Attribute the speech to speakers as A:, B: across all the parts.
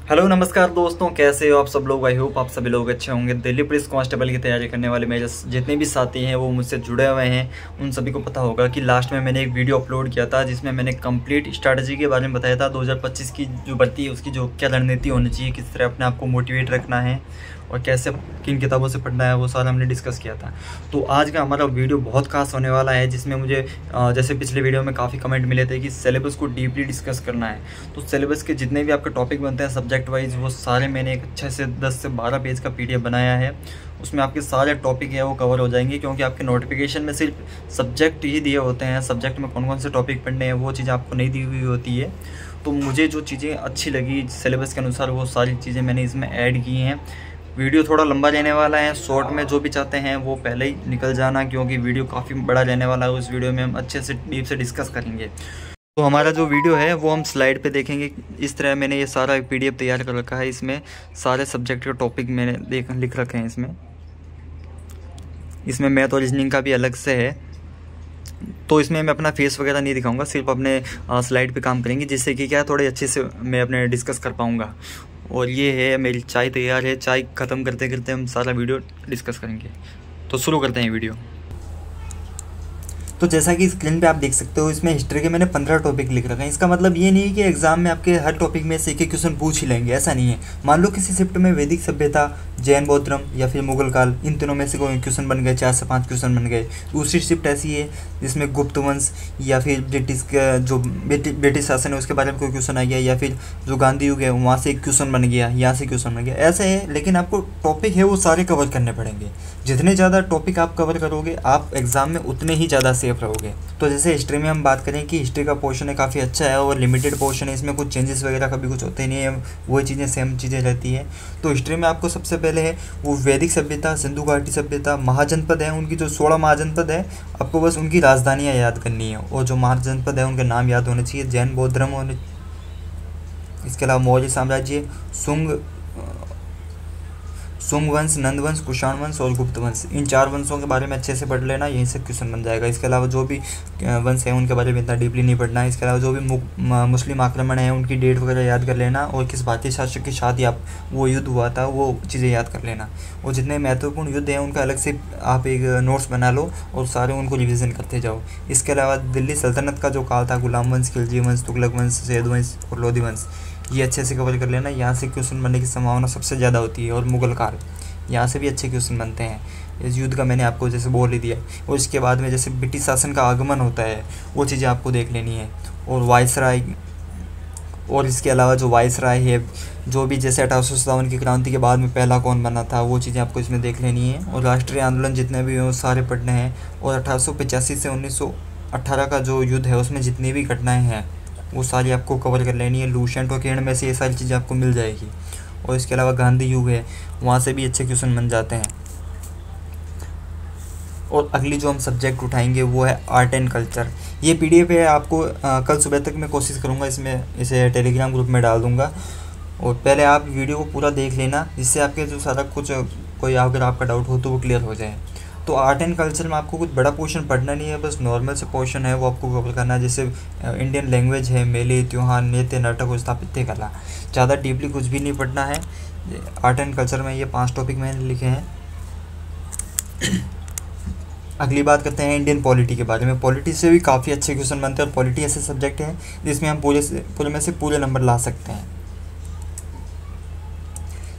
A: Hello नमस्कार दोस्तों, कैसे हो आप सब लोग। आई होप आप सभी लोग अच्छे होंगे। दिल्ली पुलिस कांस्टेबल की तैयारी करने वाले मेरे जितने भी साथी हैं वो मुझसे जुड़े हुए हैं, उन सभी को पता होगा कि लास्ट में मैंने एक वीडियो अपलोड किया था जिसमें मैंने कंप्लीट स्ट्रैटेजी के बारे में बताया था। 2025 की जो भर्ती है उसकी जो क्या रणनीति होनी चाहिए, किस तरह अपने आप को मोटिवेट रखना है और कैसे किन किताबों से पढ़ना है, वो सारा हमने डिस्कस किया था। तो आज का हमारा वीडियो बहुत खास होने वाला है, जिसमें मुझे जैसे पिछले वीडियो में काफ़ी कमेंट मिले थे कि सिलेबस को डीपली डिस्कस करना है। तो सिलेबस के जितने भी आपके टॉपिक बनते हैं सब्जेक्ट वाइज, वो सारे मैंने एक अच्छे से 10 से 12 पेज का PDF बनाया है। उसमें आपके सारे टॉपिक है वो कवर हो जाएंगे, क्योंकि आपके नोटिफिकेशन में सिर्फ सब्जेक्ट ही दिए होते हैं। सब्जेक्ट में कौन कौन से टॉपिक पढ़ने हैं वो चीज़ें आपको नहीं दी हुई होती है। तो मुझे जो चीज़ें अच्छी लगी सिलेबस के अनुसार, वो सारी चीज़ें मैंने इसमें ऐड की हैं। वीडियो थोड़ा लंबा रहने वाला है, शॉर्ट में जो भी चाहते हैं वो पहले ही निकल जाना, क्योंकि वीडियो काफ़ी बड़ा रहने वाला है। उस वीडियो में हम अच्छे से डीप से डिस्कस करेंगे। तो हमारा जो वीडियो है वो हम स्लाइड पे देखेंगे। इस तरह मैंने ये सारा PDF तैयार कर रखा है। इसमें सारे सब्जेक्ट के टॉपिक मैंने लिख रखे हैं। इसमें मैथ और रीजनिंग का भी अलग से है। तो इसमें मैं अपना फेस वगैरह नहीं दिखाऊंगा, सिर्फ अपने स्लाइड पे काम करेंगे, जिससे कि क्या थोड़े अच्छे से मैं अपने डिस्कस कर पाऊँगा। और ये है मेरी चाय तैयार है। चाय ख़त्म करते करते हम सारा वीडियो डिस्कस करेंगे। तो शुरू करते हैं वीडियो। तो जैसा कि स्क्रीन पे आप देख सकते हो, इसमें हिस्ट्री के मैंने 15 टॉपिक लिख रखे हैं। इसका मतलब ये नहीं है कि एग्जाम में आपके हर टॉपिक में से एक क्वेश्चन पूछ ही लेंगे, ऐसा नहीं है। मान लो किसी शिफ्ट में वैदिक सभ्यता, जैन बौद्ध धर्म या फिर मुगल काल, इन तीनों में से कोई क्वेश्चन बन गए, 4 से 5 क्वेश्चन बन गए। दूसरी शिफ्ट ऐसी है जिसमें गुप्त वंश या फिर ब्रिटिश का जो ब्रिटिश शासन है उसके बारे में कोई क्वेश्चन आ गया, या फिर जो गांधी युग है वहाँ से एक क्वेश्चन बन गया, यहाँ से क्वेश्चन बन गया, ऐसे है। लेकिन आपको टॉपिक है वो सारे कवर करने पड़ेंगे। जितने ज़्यादा टॉपिक आप कवर करोगे, आप एग्जाम में उतने ही ज़्यादा सेफ रहोगे। तो जैसे हिस्ट्री में हम बात करें कि हिस्ट्री का पोर्शन है काफ़ी अच्छा है और लिमिटेड पोर्शन है, इसमें कुछ चेंजेस वगैरह कभी कुछ होते नहीं है, वही चीज़ें सेम चीज़ें रहती है। तो हिस्ट्री में आपको सबसे पहले है वो वैदिक सभ्यता, सिंधु घाटी सभ्यता, महाजनपद है उनकी जो 16 महाजनपद है, आपको बस उनकी राजधानियाँ याद करनी है और जो महाजनपद है उनके नाम याद होने चाहिए। जैन बौद्ध धर्म होने, इसके अलावा मौर्य साम्राज्य, सुंग वंश, नंद वंश, कुषाण वंश और गुप्त वंश, इन 4 वंशों के बारे में अच्छे से पढ़ लेना, यहीं से क्वेश्चन बन जाएगा। इसके अलावा जो भी वंश है उनके बारे में इतना डीपली नहीं पढ़ना है। इसके अलावा जो भी मुस्लिम आक्रमण है उनकी डेट वगैरह याद कर लेना, और किस भारतीय शासक के साथ ही आप वो युद्ध हुआ था वो चीज़ें याद कर लेना। और जितने महत्वपूर्ण युद्ध हैं उनका अलग से आप एक नोट्स बना लो और सारे उनको रिविज़न करते जाओ। इसके अलावा दिल्ली सल्तनत का जो काल था, गुलाम वंश, खिलजी वंश, तुगलक वंश, सैयद वंश और लोधी वंश, ये अच्छे से कवर कर लेना। यहाँ से क्वेश्चन बनने की संभावना सबसे ज़्यादा होती है। और मुगल काल, यहाँ से भी अच्छे क्वेश्चन बनते हैं। इस युद्ध का मैंने आपको जैसे बोल ही दिया। और इसके बाद में जैसे ब्रिटिश शासन का आगमन होता है वो चीज़ें आपको देख लेनी है। और वायसराय, और इसके अलावा जो वायसराय है, जो भी जैसे 1857 की क्रांति के बाद में पहला कौन बना था, वो चीज़ें आपको इसमें देख लेनी है। और राष्ट्रीय आंदोलन जितने भी हैं वो सारे पढ़ने हैं। और 1885 से 1918 का जो युद्ध है उसमें जितनी भी घटनाएँ हैं वो सारी आपको कवर कर लेनी है। लूसेंट और किरण में से ये सारी चीज़ें आपको मिल जाएगी। और इसके अलावा गांधी युग है, वहाँ से भी अच्छे क्वेश्चन बन जाते हैं। और अगली जो हम सब्जेक्ट उठाएंगे वो है आर्ट एंड कल्चर। ये PDF है, आपको कल सुबह तक मैं कोशिश करूँगा इसे टेलीग्राम ग्रुप में डाल दूँगा। और पहले आप वीडियो को पूरा देख लेना, जिससे आपके जो सारा कुछ कोई अगर आपका डाउट हो तो वो क्लियर हो जाए। तो आर्ट एंड कल्चर में आपको कुछ बड़ा पोर्शन पढ़ना नहीं है, बस नॉर्मल से पोर्शन है वो आपको कवर करना है। जैसे इंडियन लैंग्वेज है, मेले, त्योहार, नृत्य, नाटक और स्थापत्य कला। ज़्यादा डीपली कुछ भी नहीं पढ़ना है। आर्ट एंड कल्चर में ये 5 टॉपिक मैंने लिखे हैं। अगली बात करते हैं इंडियन पॉलिटी के बारे में। पॉलिटी से भी काफ़ी अच्छे क्वेश्चन बनते हैं और पॉलिटी ऐसे सब्जेक्ट है जिसमें हम पूरे में से पूरे नंबर ला सकते हैं।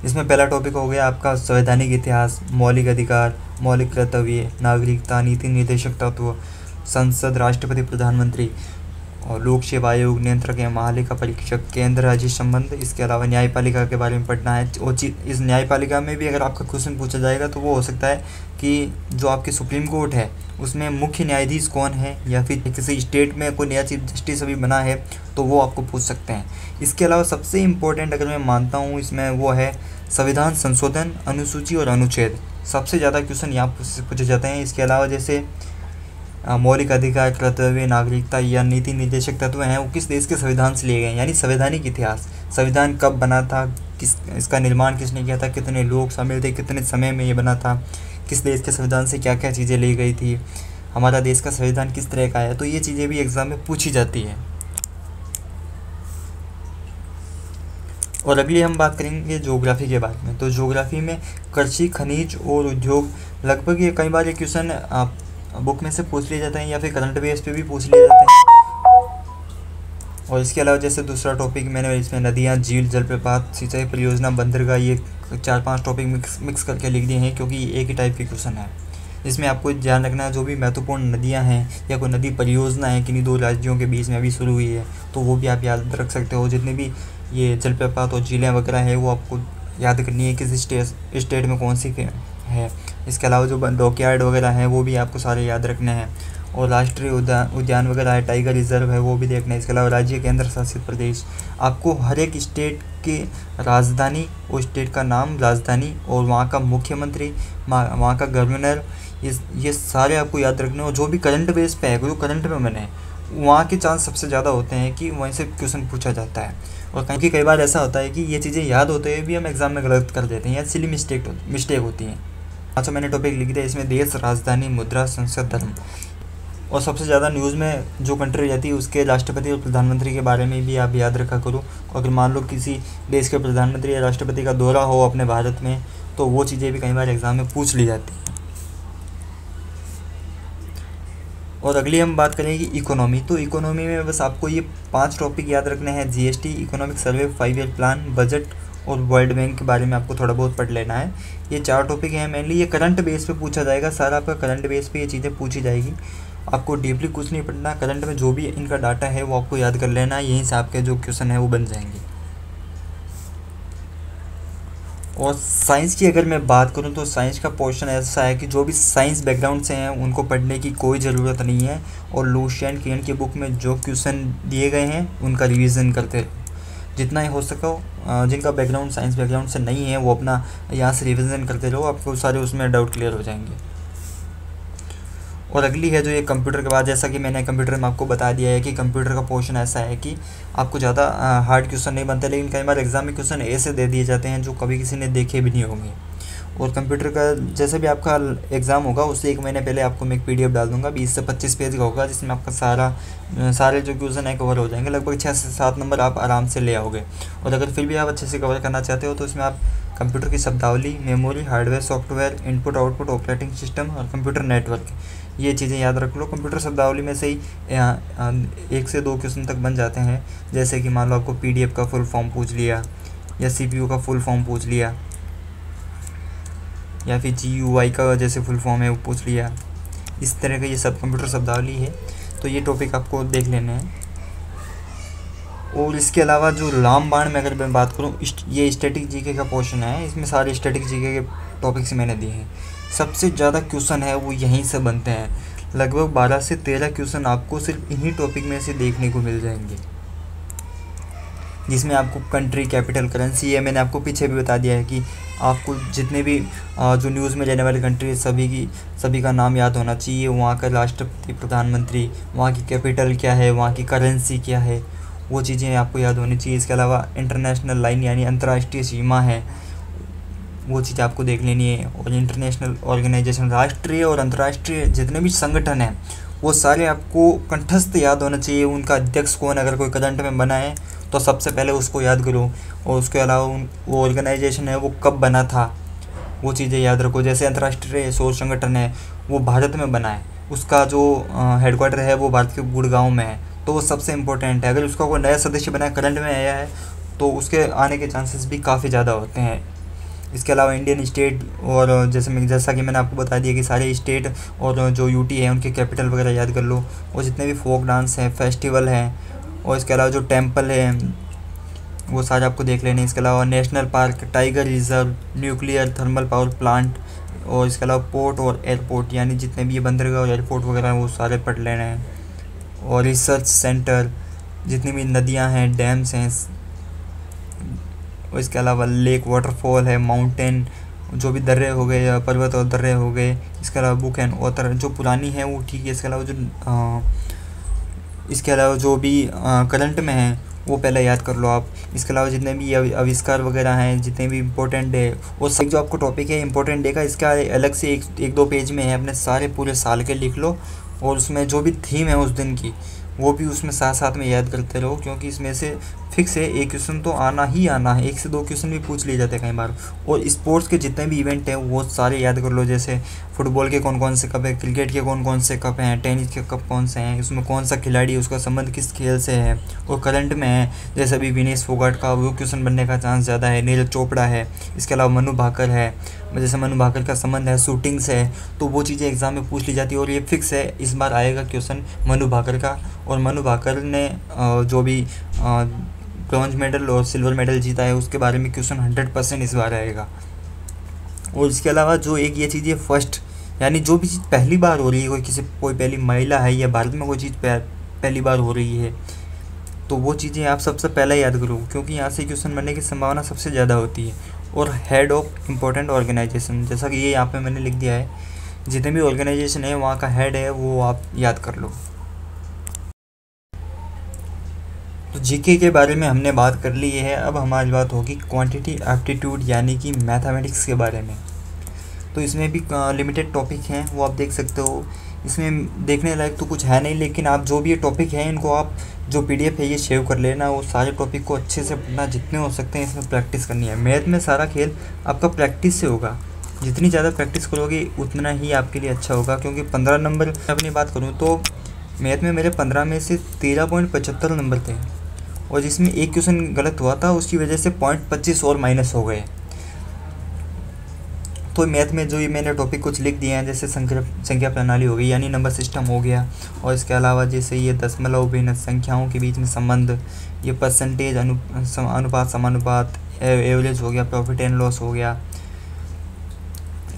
A: इसमें पहला टॉपिक हो गया आपका संवैधानिक इतिहास, मौलिक अधिकार, मौलिक कर्तव्य, नागरिकता, नीति निर्देशक तत्व, संसद, राष्ट्रपति, प्रधानमंत्री और लोक सेवा आयोग, नियंत्रक है, महालेखा परीक्षक, केंद्र राज्य संबंध। इसके अलावा न्यायपालिका के बारे में पढ़ना है। और इस न्यायपालिका में भी अगर आपका क्वेश्चन पूछा जाएगा तो वो हो सकता है कि जो आपकी सुप्रीम कोर्ट है उसमें मुख्य न्यायाधीश कौन है, या फिर किसी स्टेट में कोई नया चीफ जस्टिस अभी बना है तो वो आपको पूछ सकते हैं। इसके अलावा सबसे इम्पोर्टेंट अगर मैं मानता हूँ इसमें वो है संविधान संशोधन, अनुसूची और अनुच्छेद। सबसे ज़्यादा क्वेश्चन यहाँ पूछे जाते हैं। इसके अलावा जैसे मौलिक अधिकार, कर्तव्य, नागरिकता या नीति निर्देशक तत्व हैं वो किस देश के संविधान से लिए गए हैं, यानी संवैधानिक इतिहास। संविधान कब बना था, इसका निर्माण किसने किया था, कितने लोग शामिल थे, कितने समय में ये बना था, किस देश के संविधान से क्या क्या चीज़ें ली गई थी, हमारा देश का संविधान किस तरह का है। तो ये चीज़ें भी एग्ज़ाम में पूछी जाती है। और अगली हम बात करेंगे ज्योग्राफी के बारे में। तो ज्योग्राफी में कृषि, खनिज और उद्योग, लगभग ये कई बार ये क्वेश्चन बुक में से पूछ लिए जाते हैं या फिर करंट बेस पे भी पूछ लिए जाते हैं। और इसके अलावा जैसे दूसरा टॉपिक मैंने इसमें नदियाँ, झील, जलप्रपात, सिंचाई परियोजना, बंदरगाह, ये 4-5 टॉपिक मिक्स करके लिख दिए हैं क्योंकि एक ही टाइप के क्वेश्चन है। इसमें आपको ध्यान रखना है जो भी महत्वपूर्ण नदियां हैं या कोई नदी परियोजना है किन्हीं 2 राज्यों के बीच में अभी शुरू हुई है तो वो भी आप याद रख सकते हो। जितने भी ये जलप्रपात और झीलें वगैरह है वो आपको याद करनी है किस स्टेट में कौन सी है। इसके अलावा जो डॉकयार्ड वगैरह हैं वो भी आपको सारे याद रखने हैं। और राष्ट्रीय उद्यान वगैरह है, टाइगर रिजर्व है, वो भी देखना है। इसके अलावा राज्य, केंद्र शासित प्रदेश, आपको हर एक स्टेट की राजधानी, उस स्टेट का नाम, राजधानी और वहाँ का मुख्यमंत्री, वहाँ का गवर्नर, ये सारे आपको याद रखने। और जो भी करंट बेस पे है, जो करंट में बने वहाँ के चांस सबसे ज़्यादा होते हैं कि वहीं से क्वेश्चन पूछा जाता है। और क्योंकि कई बार ऐसा होता है कि ये चीज़ें याद होते हुए भी हम एग्ज़ाम में गलत कर देते हैं या सिली मिस्टेक होती हैं। अच्छा, मैंने टॉपिक लिख दिया इसमें देश, राजधानी, मुद्रा, संसद, धर्म। और सबसे ज़्यादा न्यूज़ में जो कंट्री रहती है उसके राष्ट्रपति और प्रधानमंत्री के बारे में भी आप याद रखा करो। अगर मान लो किसी देश के प्रधानमंत्री या राष्ट्रपति का दौरा हो अपने भारत में तो वो चीज़ें भी कई बार एग्ज़ाम में पूछ ली जाती हैं। और अगली हम बात करेंगे इकोनॉमी। तो इकोनॉमी में बस आपको ये 5 टॉपिक याद रखने हैं। GST, economic survey, 5 year plan, budget और वर्ल्ड बैंक के बारे में आपको थोड़ा बहुत पढ़ लेना है। ये 4 टॉपिक हैं मेनली। ये करंट बेस पे पूछा जाएगा, सारा आपका करंट बेस पे ये चीज़ें पूछी जाएगी। आपको डीपली कुछ नहीं पढ़ना, करंट में जो भी इनका डाटा है वो आपको याद कर लेना है, यहीं से आपके जो क्वेश्चन है वो बन जाएंगे। और साइंस की अगर मैं बात करूं तो साइंस का पोर्शन ऐसा है कि जो भी साइंस बैकग्राउंड से हैं उनको पढ़ने की कोई ज़रूरत नहीं है। और लुशियन केन की बुक में जो क्वेश्चन दिए गए हैं उनका रिवीजन करते रहो जितना ही हो सको। जिनका बैकग्राउंड साइंस बैकग्राउंड से नहीं है वो अपना यहाँ से रिवीजन करते रहो, आपको सारे उसमें डाउट क्लियर हो जाएंगे। और अगली है जो ये कंप्यूटर के बाद, जैसा कि मैंने कंप्यूटर में आपको बता दिया है कि कंप्यूटर का पोर्शन ऐसा है कि आपको ज़्यादा हार्ड क्वेश्चन नहीं बनते, लेकिन कई बार एग्जाम में क्वेश्चन ऐसे दे दिए जाते हैं जो कभी किसी ने देखे भी नहीं होंगे। और कंप्यूटर का जैसे भी आपका एग्ज़ाम होगा उससे 1 महीने पहले आपको मैं एक PDF डाल दूंगा, 20 से 25 पेज का होगा, जिसमें आपका सारे जो क्वेश्चन है कवर हो जाएंगे। लगभग 6 से 7 नंबर आप आराम से ले आओगे। और अगर फिर भी आप अच्छे से कवर करना चाहते हो तो इसमें आप कंप्यूटर की शब्दावली, memory, hardware, software, input output, operating system और कंप्यूटर नेटवर्क, ये चीज़ें याद रख लो। कंप्यूटर शब्दावली में से ही 1 से 2 क्वेश्चन तक बन जाते हैं। जैसे कि मान लो आपको PDF का फुल फॉर्म पूछ लिया या CPU का फुल फॉर्म पूछ लिया या फिर GUI का जैसे फुल फॉर्म है वो पूछ लिया। इस तरह का ये सब कंप्यूटर शब्दावली है, तो ये टॉपिक आपको देख लेने हैं। और इसके अलावा जो रामबाण में अगर मैं बात करूँ, ये स्टैटिक जीके का पोर्शन है, इसमें सारे स्टैटिक जीके के टॉपिक्स मैंने दिए हैं। सबसे ज़्यादा क्वेश्चन है वो यहीं से बनते हैं। लगभग 12 से 13 क्वेश्चन आपको सिर्फ इन्हीं टॉपिक में से देखने को मिल जाएंगे, जिसमें आपको कंट्री, कैपिटल, करेंसी, ये मैंने आपको पीछे भी बता दिया है कि आपको जितने भी जो न्यूज़ में रहने वाली कंट्री सभी का नाम याद होना चाहिए। वहाँ का राष्ट्रपति, प्रधानमंत्री, वहाँ की कैपिटल क्या है, वहाँ की करेंसी क्या है, वो चीज़ें आपको याद होनी चाहिए। इसके अलावा इंटरनेशनल लाइन यानी अंतर्राष्ट्रीय सीमा है, वो चीज़ आपको देख लेनी है। और इंटरनेशनल ऑर्गेनाइजेशन, राष्ट्रीय और अंतर्राष्ट्रीय जितने भी संगठन हैं वो सारे आपको कंठस्थ याद होना चाहिए। उनका अध्यक्ष कौन, अगर कोई करंट में बना है तो सबसे पहले उसको याद करो। और उसके अलावा वो ऑर्गेनाइजेशन है वो कब बना था, वो चीज़ें याद रखो। जैसे अंतर्राष्ट्रीय सौर संगठन है वो भारत में बना है, उसका जो हेडक्वार्टर है वो भारत के गुड़गांव में है, तो वो सबसे इम्पोर्टेंट है। अगर उसका कोई नया सदस्य बना करंट में आया है तो उसके आने के चांसेस भी काफ़ी ज़्यादा होते हैं। इसके अलावा इंडियन स्टेट, और जैसा कि मैंने आपको बता दिया कि सारे स्टेट और जो UT है उनके कैपिटल वगैरह याद कर लो। और जितने भी फोक डांस हैं, फेस्टिवल हैं, और इसके अलावा जो टेम्पल है वो सारे आपको देख लेने। इसके अलावा national park, tiger reserve, nuclear thermal power plant, और इसके अलावा पोर्ट और एयरपोर्ट यानी जितने भी ये बंदरगाह और एयरपोर्ट वगैरह हैं वो सारे पढ़ लेने हैं। और रिसर्च सेंटर, जितनी भी नदियाँ हैं, डैम्स हैं, और इसके अलावा लेक, वाटरफॉल है, माउंटेन, जो भी दर्रे हो गए या पर्वत और दर्रे हो गए। इसके अलावा बुक एंड ऑथर जो पुरानी है वो ठीक है। इसके अलावा जो भी करंट में है वो पहले याद कर लो आप। इसके अलावा जितने भी आविष्कार वगैरह हैं, जितने भी इम्पोर्टेंट डे, वो सब जो आपको टॉपिक है इम्पोर्टेंट डे का, इसका अलग से एक दो पेज में है, अपने सारे पूरे साल के लिख लो। और उसमें जो भी थीम है उस दिन की वो भी उसमें साथ साथ में याद करते रहो, क्योंकि इसमें से फिक्स है, एक क्वेश्चन तो आना ही आना है, 1 से 2 क्वेश्चन भी पूछ लिए जाते हैं कई बार। और स्पोर्ट्स के जितने भी इवेंट हैं वो सारे याद कर लो, जैसे फुटबॉल के कौन कौन से कप है, क्रिकेट के कौन कौन से कप हैं, टेनिस के कप कौन से हैं, उसमें कौन सा खिलाड़ी उसका संबंध किस खेल से है और करंट में है। जैसे अभी विनेश फोगाट का वो क्वेश्चन बनने का चांस ज़्यादा है, नीरज चोपड़ा है, इसके अलावा मनु भाकर है, जैसे मनु भाकर का संबंध है शूटिंग से है, तो वो चीज़ें एग्ज़ाम में पूछ ली जाती है। और ये फिक्स है इस बार आएगा क्वेश्चन मनु भाकर का। और मनु भाकर ने जो भी ब्रॉन्ज मेडल और सिल्वर मेडल जीता है उसके बारे में क्वेश्चन 100% इस बार आएगा। और इसके अलावा जो एक ये चीज़ है फर्स्ट, यानी जो भी चीज़ पहली बार हो रही है, कोई पहली महिला है या भारत में कोई चीज़ पहली बार हो रही है, तो वो चीज़ें आप सबसे पहले याद करो, क्योंकि यहाँ से क्वेश्चन बनने की संभावना सबसे ज़्यादा होती है। और हेड ऑफ इम्पोर्टेंट ऑर्गेनाइजेशन, जैसा कि ये यहाँ पे मैंने लिख दिया है, जितने भी ऑर्गेनाइजेशन है वहाँ का हेड है वो आप याद कर लो। तो जीके के बारे में हमने बात कर ली है, अब हमारी बात होगी क्वांटिटी एप्टीट्यूड यानी कि मैथमेटिक्स के बारे में। तो इसमें भी लिमिटेड टॉपिक हैं, वो आप देख सकते हो। इसमें देखने लायक तो कुछ है नहीं, लेकिन आप जो भी ये टॉपिक हैं इनको आप जो PDF है ये सेव कर लेना। वो सारे टॉपिक को अच्छे से पढ़ना, जितने हो सकते हैं इसमें प्रैक्टिस करनी है। मैथ में सारा खेल आपका प्रैक्टिस से होगा, जितनी ज़्यादा प्रैक्टिस करोगे उतना ही आपके लिए अच्छा होगा। क्योंकि 15 नंबर अपनी बात करूँ तो मैथ में मेरे 15 में से 13.75 नंबर थे, और जिसमें एक क्वेश्चन गलत हुआ था उसकी वजह से 0.25 और माइनस हो गए। तो मैथ में जो ये मैंने टॉपिक कुछ लिख दिए हैं, जैसे संख्या प्रणाली हो गई यानी नंबर सिस्टम हो गया, और इसके अलावा जैसे ये दशमलव भिन्न संख्याओं के बीच में संबंध, ये परसेंटेज अनुपात समानुपात, एवरेज हो गया, प्रॉफिट एंड लॉस हो गया,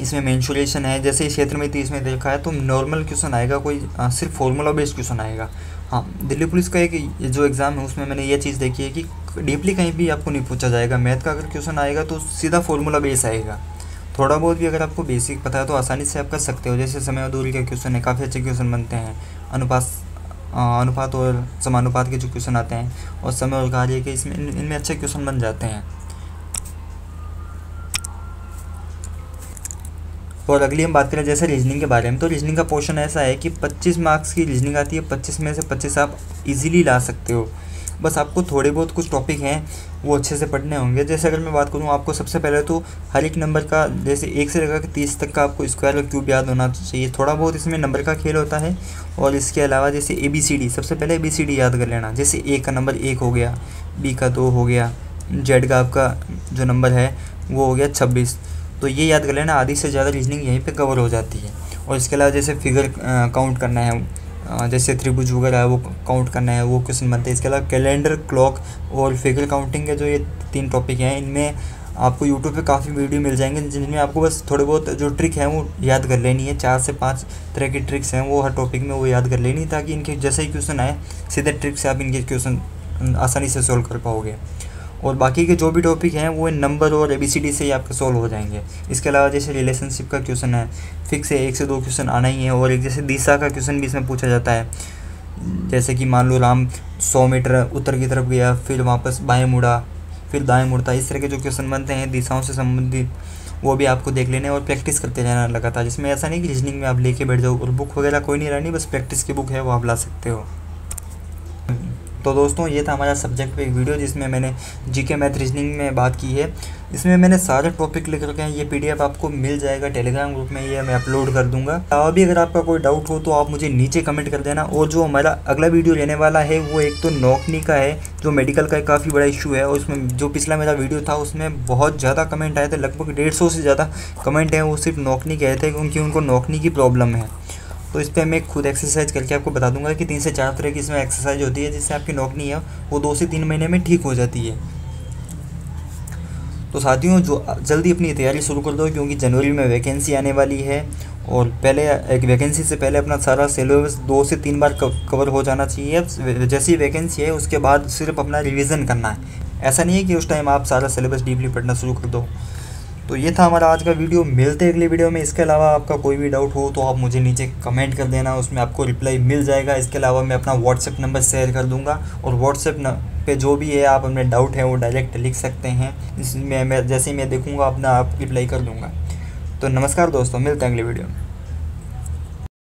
A: इसमें मेंसुरेशन है। जैसे इस क्षेत्र में 30 में देखा है तो नॉर्मल क्वेश्चन आएगा, कोई सिर्फ फॉर्मूला बेस्ड क्वेश्चन आएगा। हाँ, दिल्ली पुलिस का एक जो एग्ज़ाम है उसमें मैंने ये चीज़ देखी है कि डीपली कहीं भी आपको नहीं पूछा जाएगा। मैथ का अगर क्वेश्चन आएगा तो सीधा फॉर्मूला बेस आएगा। थोड़ा बहुत भी अगर आपको बेसिक पता है तो आसानी से आप कर सकते हो। जैसे समय और दूरी का क्वेश्चन है, काफ़ी अच्छे क्वेश्चन बनते हैं। अनुपात और समानुपात के जो क्वेश्चन आते हैं, और समय और कार्य के, इसमें इनमें अच्छे क्वेश्चन बन जाते हैं। और अगली हम बात करें जैसे रीजनिंग के बारे में, तो रीजनिंग का पोर्शन ऐसा है कि 25 मार्क्स की रीजनिंग आती है, 25 में से 25 आप इजीली ला सकते हो। बस आपको थोड़े बहुत कुछ टॉपिक हैं वो अच्छे से पढ़ने होंगे। जैसे अगर मैं बात करूँ, आपको सबसे पहले तो हर एक नंबर का, जैसे 1 से लेकर 30 तक का आपको स्क्वायर और क्यूब याद होना चाहिए। थोड़ा बहुत इसमें नंबर का खेल होता है। और इसके अलावा जैसे ABCD, सबसे पहले ABCD याद कर लेना। जैसे A का नंबर 1 हो गया, B का 2 हो गया, Z का आपका जो नंबर है वो हो गया 26। तो ये याद कर लेना, आधी से ज़्यादा रीजनिंग यहीं पे कवर हो जाती है। और इसके अलावा जैसे फिगर काउंट करना है, जैसे त्रिभुज वगैरह है वो काउंट करना है, वो क्वेश्चन बनते हैं। इसके अलावा कैलेंडर, क्लॉक और फिगर काउंटिंग के जो ये 3 टॉपिक हैं, इनमें आपको यूट्यूब पे काफ़ी वीडियो मिल जाएंगे, जिनमें आपको बस थोड़े बहुत जो ट्रिक है वो याद कर लेनी है। 4 से 5 तरह की ट्रिक्स हैं, वो हर टॉपिक में वो याद कर लेनी, ताकि इनके जैसे ही क्वेश्चन आए सीधे ट्रिक से आप इनके क्वेश्चन आसानी से सोल्व कर पाओगे। और बाकी के जो भी टॉपिक हैं वो नंबर और ABCD से ही आपके सोल्व हो जाएंगे। इसके अलावा जैसे रिलेशनशिप का क्वेश्चन है, फिक्स है 1 से 2 क्वेश्चन आना ही है। और एक जैसे दिशा का क्वेश्चन भी इसमें पूछा जाता है, जैसे कि मान लो राम 100 मीटर उत्तर की तरफ गया, फिर वापस बाएं मुड़ा, फिर दाएं मुड़ता। इस तरह के जो क्वेश्चन बनते हैं दिशाओं से संबंधित, वो भी आपको देख लेने और प्रैक्टिस करते रहना लगातार। जिसमें ऐसा नहीं कि रीजनिंग में आप लेके बैठ जाओ और बुक वगैरह कोई नहीं रहनी, बस प्रैक्टिस की बुक है वो आप ला सकते हो। तो दोस्तों ये था हमारा सब्जेक्ट पे एक वीडियो, जिसमें मैंने जीके मैथ रीजनिंग में बात की है। इसमें मैंने सारे टॉपिक लिख रखे हैं। ये PDF आपको मिल जाएगा टेलीग्राम ग्रुप में, ये मैं अपलोड कर दूंगा। अभी अगर आपका कोई डाउट हो तो आप मुझे नीचे कमेंट कर देना। और जो हमारा अगला वीडियो रहने वाला है वो एक तो नौकरी का है, जो मेडिकल का काफ़ी बड़ा इशू है। और उसमें जो पिछला मेरा वीडियो था उसमें बहुत ज़्यादा कमेंट आए थे, लगभग 150 से ज़्यादा कमेंट हैं। वो सिर्फ नौकरी कहे थे क्योंकि उनको नौकरी की प्रॉब्लम है। तो इस पर मैं खुद एक्सरसाइज करके आपको बता दूंगा कि 3 से 4 तरह की इसमें एक्सरसाइज होती है, जिससे आपकी नौकरी है वो 2 से 3 महीने में ठीक हो जाती है। तो साथियों, जो जल्दी अपनी तैयारी शुरू कर दो, क्योंकि जनवरी में वैकेंसी आने वाली है। और पहले एक वैकेंसी से पहले अपना सारा सिलेबस 2 से 3 बार कवर हो जाना चाहिए। जैसी वैकेंसी है उसके बाद सिर्फ अपना रिवीजन करना है। ऐसा नहीं है कि उस टाइम आप सारा सिलेबस डीपली पढ़ना शुरू कर दो। तो ये था हमारा आज का वीडियो, मिलते हैं अगले वीडियो में। इसके अलावा आपका कोई भी डाउट हो तो आप मुझे नीचे कमेंट कर देना, उसमें आपको रिप्लाई मिल जाएगा। इसके अलावा मैं अपना व्हाट्सएप नंबर शेयर कर दूंगा, और व्हाट्सएप पे जो भी है आप अपने डाउट है वो डायरेक्ट लिख सकते हैं। इसमें मैं जैसे ही मैं देखूंगा अपना आप रिप्लाई कर दूंगा। तो नमस्कार दोस्तों, मिलते हैं अगले वीडियो में।